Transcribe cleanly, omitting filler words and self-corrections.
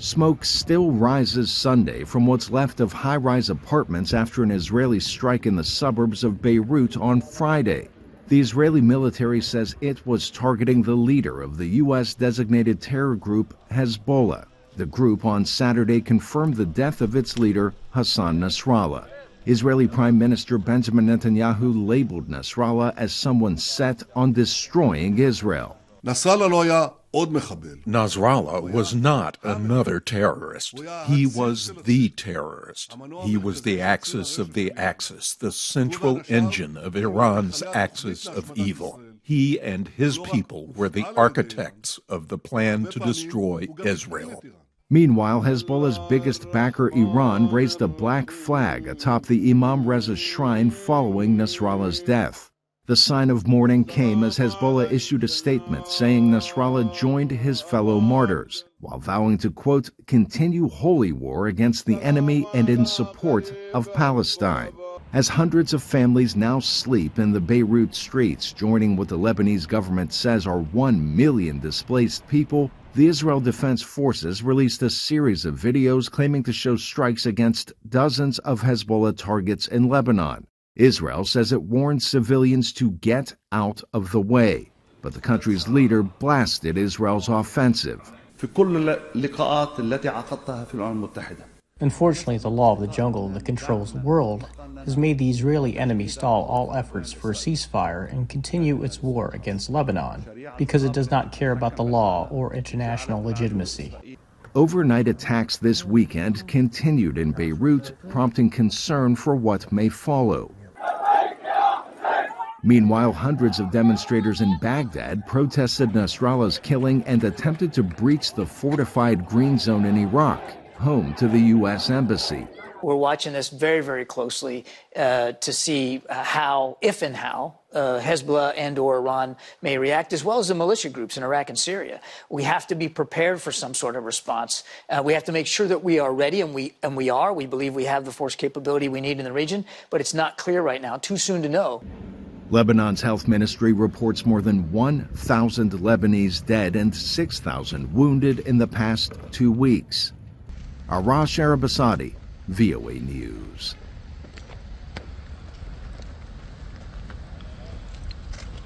Smoke still rises Sunday from what's left of high-rise apartments after an Israeli strike in the suburbs of Beirut on Friday. The Israeli military says it was targeting the leader of the U.S.-designated terror group Hezbollah. The group on Saturday confirmed the death of its leader, Hassan Nasrallah. Israeli Prime Minister Benjamin Netanyahu labeled Nasrallah as someone set on destroying Israel. Nasrallah was not another terrorist. He was the terrorist. He was the axis of the axis, the central engine of Iran's axis of evil. He and his people were the architects of the plan to destroy Israel. Meanwhile, Hezbollah's biggest backer, Iran, raised a black flag atop the Imam Reza's shrine following Nasrallah's death. The sign of mourning came as Hezbollah issued a statement saying Nasrallah joined his fellow martyrs, while vowing to, quote, continue holy war against the enemy and in support of Palestine. As hundreds of families now sleep in the Beirut streets, joining what the Lebanese government says are 1 million displaced people, the Israel Defense Forces released a series of videos claiming to show strikes against dozens of Hezbollah targets in Lebanon. Israel says it warned civilians to get out of the way, but the country's leader blasted Israel's offensive. Unfortunately, the law of the jungle that controls the world has made the Israeli enemy stall all efforts for a ceasefire and continue its war against Lebanon because it does not care about the law or international legitimacy. Overnight attacks this weekend continued in Beirut, prompting concern for what may follow. Meanwhile, hundreds of demonstrators in Baghdad protested Nasrallah's killing and attempted to breach the fortified Green Zone in Iraq, home to the U.S. Embassy. We're watching this very, very closely to see how, if and how, Hezbollah and or Iran may react, as well as the militia groups in Iraq and Syria. We have to be prepared for some sort of response. We have to make sure that we are ready, and we are. We believe we have the force capability we need in the region, but it's not clear right now. Too soon to know. Lebanon's health ministry reports more than 1,000 Lebanese dead and 6,000 wounded in the past 2 weeks. Arash, Arabasadi, VOA News.